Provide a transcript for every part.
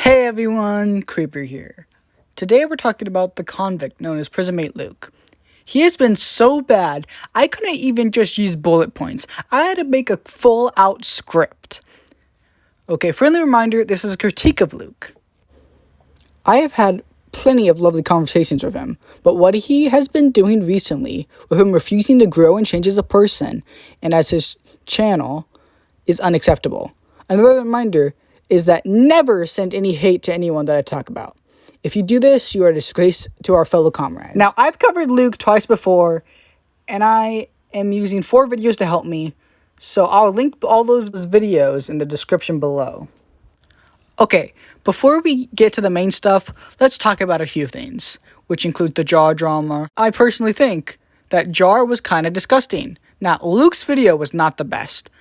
Hey everyone, Creeper here. Today we're talking about the convict known as Prisonmate Luke. He has been so bad, I couldn't even just use bullet points. I had to make a full out script. Okay, friendly reminder, this is a critique of Luke. I have had plenty of lovely conversations with him, but what he has been doing recently, with him refusing to grow and change as a person, and as his channel, is unacceptable. Another reminder is that never send any hate to anyone that I talk about. If you do this, you are a disgrace to our fellow comrades. Now, I've covered Luke twice before, and I am using 4 videos to help me, so I'll link all those videos in the description below. Okay, before we get to the main stuff, let's talk about a few things, which include the Jar drama. I personally think that Jar was kind of disgusting. Now, Luke's video was not the best.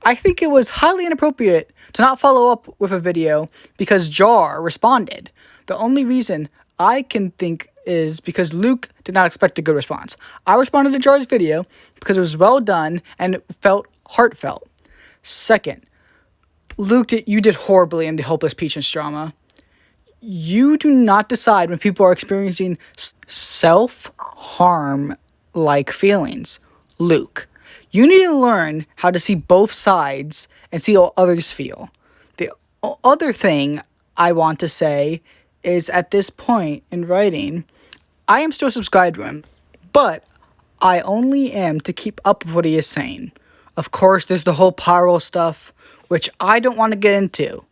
I think it was highly inappropriate to not follow up with a video because Jar responded. The only reason I can think is because Luke did not expect a good response. I responded to Jar's video because it was well done and it felt heartfelt. Second, Luke, you did horribly in the Hopeless Peaches drama. You do not decide when people are experiencing self-harm like feelings. Luke, you need to learn how to see both sides and see how others feel. The other thing I want to say is at this point in writing, I am still subscribed to him, but I only am to keep up with what he is saying. Of course, there's the whole pyro stuff, which I don't want to get into.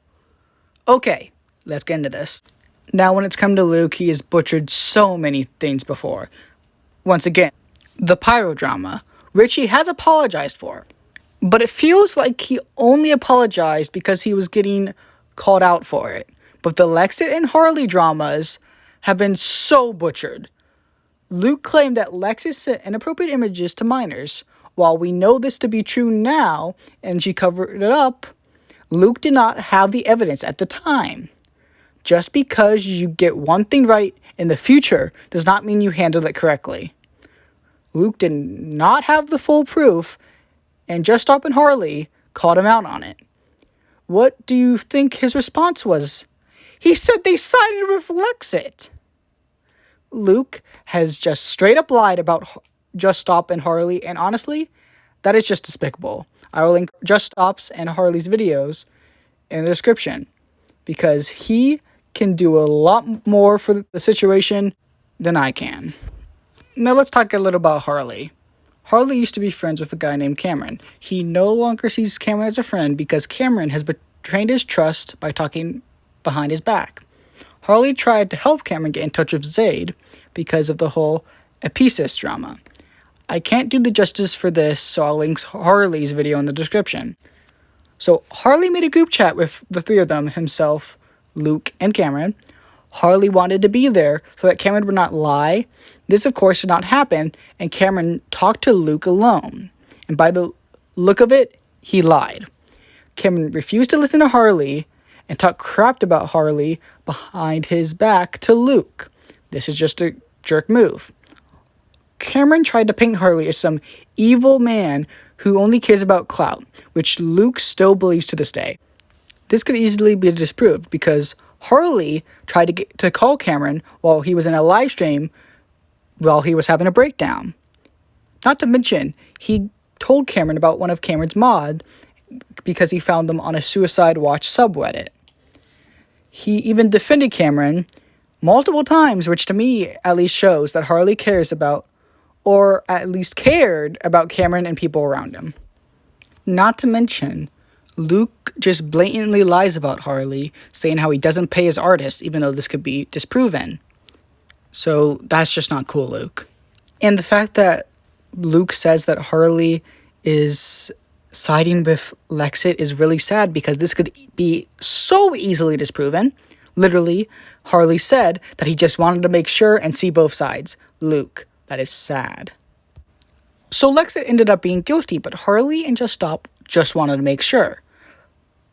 Okay, let's get into this. Now, when it's come to Luke, he has butchered so many things before. Once again, the pyro drama, which he has apologized for. But it feels like he only apologized because he was getting called out for it. But the Lexit and Harley dramas have been so butchered. Luke claimed that Lexit sent inappropriate images to minors. While we know this to be true now, and she covered it up, Luke did not have the evidence at the time. Just because you get one thing right in the future does not mean you handled it correctly. Luke did not have the full proof, and Just Stop and Harley called him out on it. What do you think his response was? He said they sided with Lexit. Luke has just straight up lied about Just Stop and Harley, and honestly, that is just despicable. I will link Just Stop's and Harley's videos in the description, because he can do a lot more for the situation than I can. Now let's talk a little about Harley. Harley used to be friends with a guy named Cameron. He no longer sees Cameron as a friend because Cameron has betrayed his trust by talking behind his back. Harley tried to help Cameron get in touch with Zayd because of the whole Episis drama. I can't do the justice for this, so I'll link Harley's video in the description. So Harley made a group chat with the 3 of them, himself, Luke, and Cameron. Harley wanted to be there so that Cameron would not lie. This, of course, did not happen, and Cameron talked to Luke alone. And by the look of it, he lied. Cameron refused to listen to Harley and talked crap about Harley behind his back to Luke. This is just a jerk move. Cameron tried to paint Harley as some evil man who only cares about clout, which Luke still believes to this day. This could easily be disproved because Harley tried to call Cameron while he was in a live stream while he was having a breakdown. Not to mention, he told Cameron about one of Cameron's mod because he found them on a Suicide Watch subreddit. He even defended Cameron multiple times, which to me at least shows that Harley cares about, or at least cared about, Cameron and people around him. Not to mention, Luke just blatantly lies about Harley, saying how he doesn't pay his artists, even though this could be disproven. So that's just not cool, Luke. And the fact that Luke says that Harley is siding with Lexit is really sad because this could be so easily disproven. Literally, Harley said that he just wanted to make sure and see both sides. Luke, that is sad. So Lexit ended up being guilty, but Harley and Just Stop just wanted to make sure.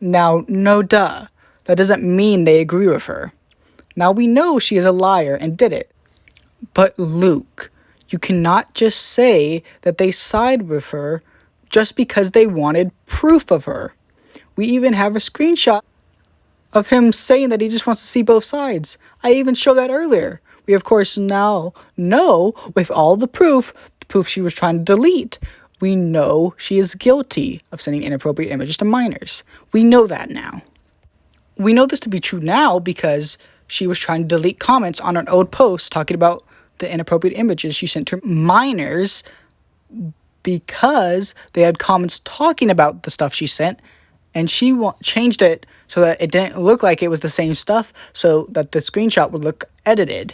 Now, no duh, that doesn't mean they agree with her. Now we know she is a liar and did it. But Luke, you cannot just say that they side with her just because they wanted proof of her. We even have a screenshot of him saying that he just wants to see both sides. I even showed that earlier. We of course now know, with all the proof she was trying to delete, we know she is guilty of sending inappropriate images to minors. We know that now. We know this to be true now because she was trying to delete comments on an old post talking about the inappropriate images she sent to minors because they had comments talking about the stuff she sent, and she changed it so that it didn't look like it was the same stuff, so that the screenshot would look edited.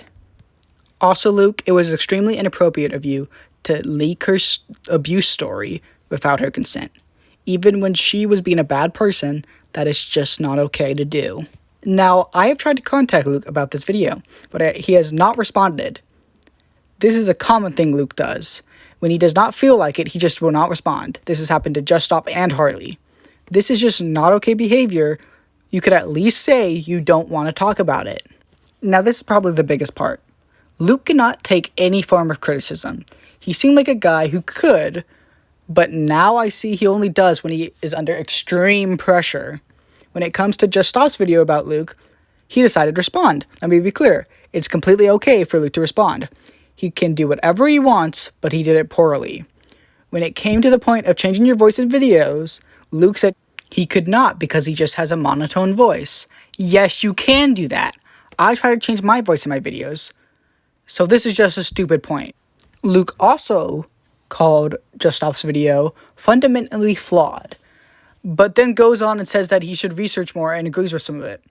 Also, Luke, it was extremely inappropriate of you to leak her abuse story without her consent. Even when she was being a bad person, that is just not okay to do. Now, I have tried to contact Luke about this video, but he has not responded. This is a common thing Luke does. When he does not feel like it, he just will not respond. This has happened to Just Stop and Harley. This is just not okay behavior. You could at least say you don't want to talk about it. Now, this is probably the biggest part. Luke cannot take any form of criticism. He seemed like a guy who could, but now I see he only does when he is under extreme pressure. When it comes to Just Stop's video about Luke, he decided to respond. Let me be clear. It's completely okay for Luke to respond. He can do whatever he wants, but he did it poorly. When it came to the point of changing your voice in videos, Luke said he could not because he just has a monotone voice. Yes, you can do that. I try to change my voice in my videos, so this is just a stupid point. Luke also called Just Stop's video fundamentally flawed, but then goes on and says that he should research more and agrees with some of it.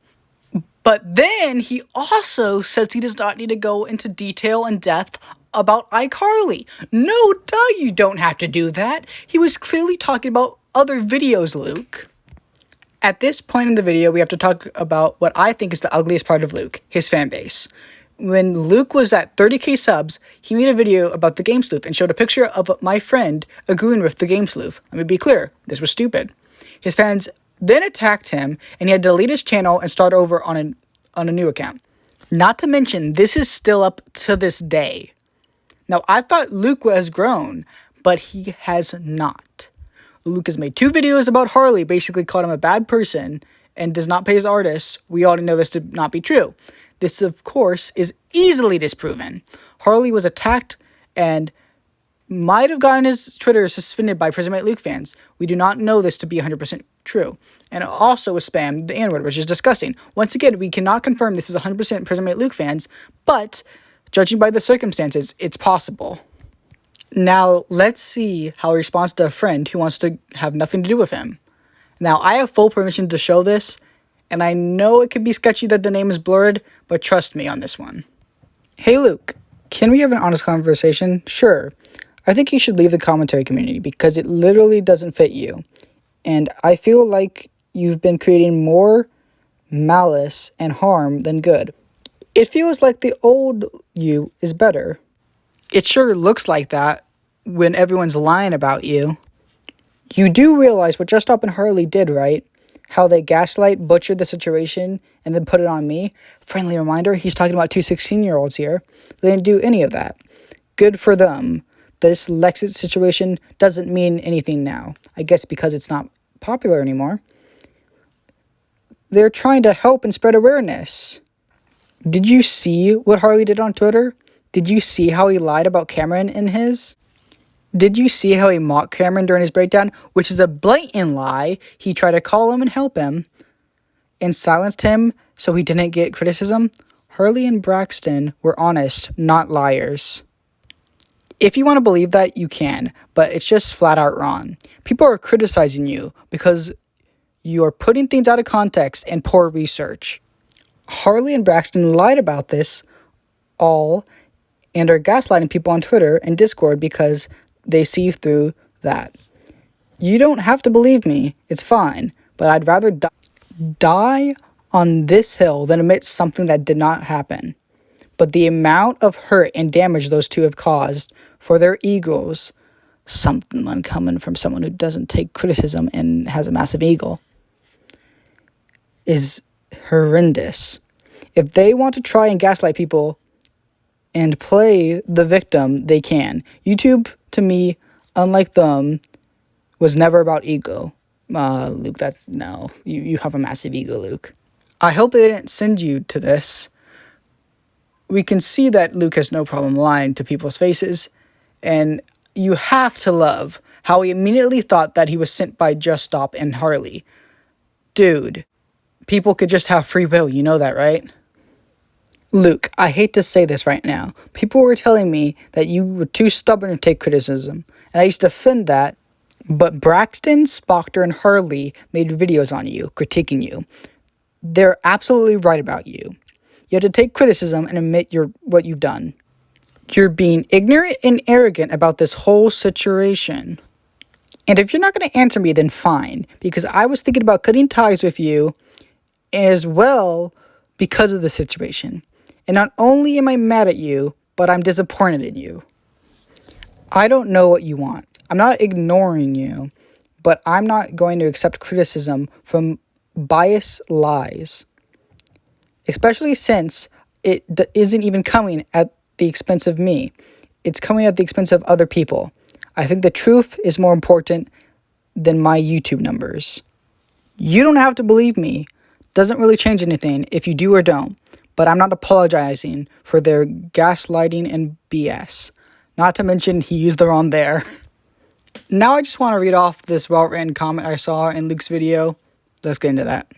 But then he also says he does not need to go into detail and depth about iCarly. No, duh, you don't have to do that. He was clearly talking about other videos, Luke. At this point in the video, we have to talk about what I think is the ugliest part of Luke, his fan base. When Luke was at 30k subs, he made a video about the Game Sleuth and showed a picture of my friend agreeing with the Game Sleuth. Let me be clear, this was stupid. His fans then attacked him, and he had to delete his channel and start over on a new account. Not to mention, this is still up to this day. Now, I thought Luke has grown, but he has not. Luke has made 2 videos about Harley, basically called him a bad person, and does not pay his artists. We already know this to not be true. This, of course, is easily disproven. Harley was attacked and might have gotten his Twitter suspended by Prismate Luke fans. We do not know this to be 100% true. And it also was spammed the N-word, which is disgusting. Once again, we cannot confirm this is 100% Prismate Luke fans, but judging by the circumstances, it's possible. Now, let's see how he responds to a friend who wants to have nothing to do with him. Now, I have full permission to show this, and I know it could be sketchy that the name is blurred, but trust me on this one. Hey Luke, can we have an honest conversation? Sure. I think you should leave the commentary community because it literally doesn't fit you. And I feel like you've been creating more malice and harm than good. It feels like the old you is better. It sure looks like that when everyone's lying about you. You do realize what Just Stop and Harley did, right? How they gaslight, butchered the situation, and then put it on me. Friendly reminder, he's talking about 2 16-year-olds here. They didn't do any of that. Good for them. This Lexit situation doesn't mean anything now. I guess because it's not popular anymore. They're trying to help and spread awareness. Did you see what Harley did on Twitter? Did you see how he lied about Cameron in his? Did you see how he mocked Cameron during his breakdown, which is a blatant lie? He tried to call him and help him and silenced him so he didn't get criticism. Harley and Braxton were honest, not liars. If you want to believe that, you can, but it's just flat out wrong. People are criticizing you because you are putting things out of context and poor research. Harley and Braxton lied about this all and are gaslighting people on Twitter and Discord because they see through that. You don't have to believe me, it's fine, but I'd rather die on this hill than admit something that did not happen. But the amount of hurt and damage those two have caused for their egos, something uncommon from someone who doesn't take criticism and has a massive ego, is horrendous. If they want to try and gaslight people and play the victim, they can. YouTube, to me, unlike them, was never about ego. Luke, no. You have a massive ego, Luke. I hope they didn't send you to this. We can see that Luke has no problem lying to people's faces, and you have to love how he immediately thought that he was sent by Just Stop and Harley. Dude, people could just have free will, you know that, right? Luke, I hate to say this right now. People were telling me that you were too stubborn to take criticism, and I used to defend that, but Braxton, Spockter, and Harley made videos on you, critiquing you. They're absolutely right about you. You have to take criticism and admit what you've done. You're being ignorant and arrogant about this whole situation. And if you're not going to answer me, then fine, because I was thinking about cutting ties with you as well because of the situation. And not only am I mad at you, but I'm disappointed in you. I don't know what you want. I'm not ignoring you, but I'm not going to accept criticism from biased lies. Especially since it isn't even coming at the expense of me. It's coming at the expense of other people. I think the truth is more important than my YouTube numbers. You don't have to believe me. Doesn't really change anything if you do or don't. But I'm not apologizing for their gaslighting and BS. Not to mention he used the wrong there. Now I just want to read off this well-written comment I saw in Luke's video. Let's get into that.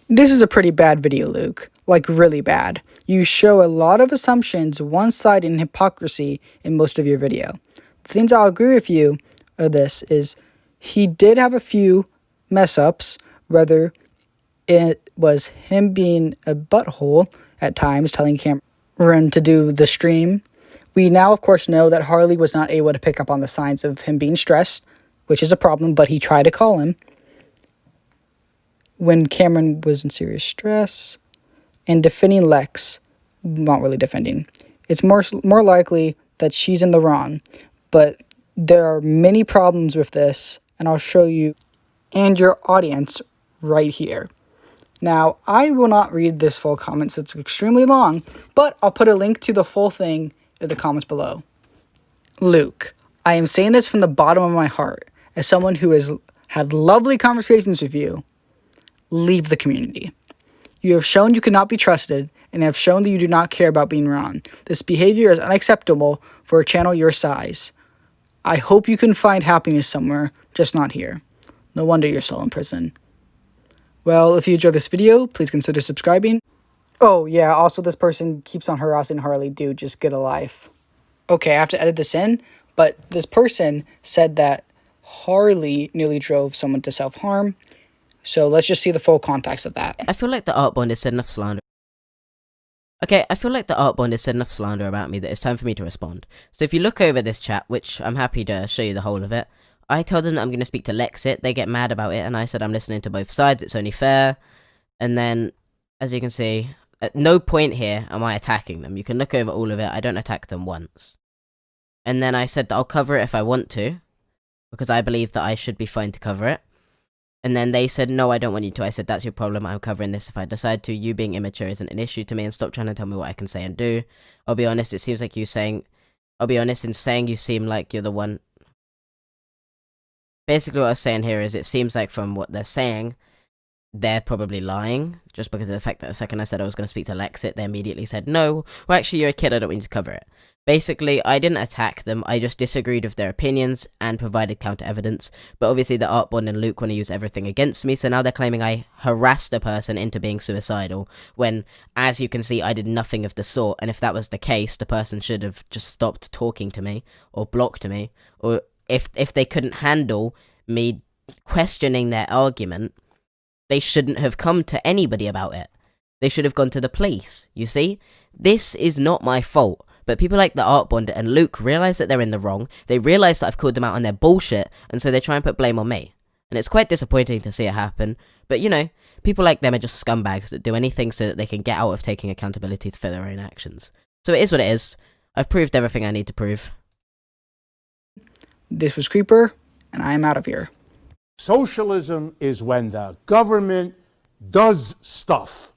This is a pretty bad video, Luke. Like, really bad. You show a lot of assumptions, one-sided, and hypocrisy in most of your video. The things I'll agree with you of this is he did have a few mess-ups, whether it was him being a butthole at times, telling Cameron to do the stream. We now, of course, know that Harley was not able to pick up on the signs of him being stressed, which is a problem, but he tried to call him when Cameron was in serious stress. And defending Lex, not really defending. It's more likely that she's in the wrong, but there are many problems with this, and I'll show you and your audience right here. Now, I will not read this full comment since it's extremely long, but I'll put a link to the full thing in the comments below. Luke, I am saying this from the bottom of my heart, as someone who has had lovely conversations with you. Leave the community. You have shown you cannot be trusted, and have shown that you do not care about being wrong. This behavior is unacceptable for a channel your size. I hope you can find happiness somewhere, just not here. No wonder you're still in prison. Well, if you enjoyed this video, please consider subscribing. Oh yeah, also this person keeps on harassing Harley. Dude, just get a life. Okay, I have to edit this in, but this person said that Harley nearly drove someone to self-harm. So let's just see the full context of that. I feel like the art bond has said enough slander. Okay, I feel like the art bond has said enough slander about me that it's time for me to respond. So if you look over this chat, which I'm happy to show you the whole of it, I tell them that I'm going to speak to Lexit, they get mad about it, and I said I'm listening to both sides, it's only fair. And then, as you can see, at no point here am I attacking them. You can look over all of it, I don't attack them once. And then I said that I'll cover it if I want to, because I believe that I should be fine to cover it. And then they said, no, I don't want you to. I said, that's your problem, I'm covering this if I decide to. You being immature isn't an issue to me, and stop trying to tell me what I can say and do. I'll be honest, it seems like you saying... I'll be honest, in saying you seem like you're the one... Basically what I was saying here is, it seems like from what they're saying, they're probably lying, just because of the fact that the second I said I was going to speak to Lexit, they immediately said, no, well actually you're a kid, I don't want you to cover it. Basically, I didn't attack them, I just disagreed with their opinions and provided counter-evidence, but obviously the Art Bond and Luke want to use everything against me, so now they're claiming I harassed a person into being suicidal, when, as you can see, I did nothing of the sort, and if that was the case, the person should have just stopped talking to me, or blocked me, or if they couldn't handle me questioning their argument, they shouldn't have come to anybody about it. They should have gone to the police, you see? This is not my fault. But people like the Art Bond and Luke realise that they're in the wrong, they realise that I've called them out on their bullshit, and so they try and put blame on me. And it's quite disappointing to see it happen, but you know, people like them are just scumbags that do anything so that they can get out of taking accountability for their own actions. So it is what it is. I've proved everything I need to prove. This was Creeper, and I am out of here. Socialism is when the government does stuff.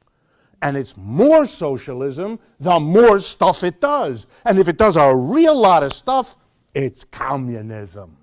And it's more socialism the more stuff it does. And if it does a real lot of stuff, it's communism.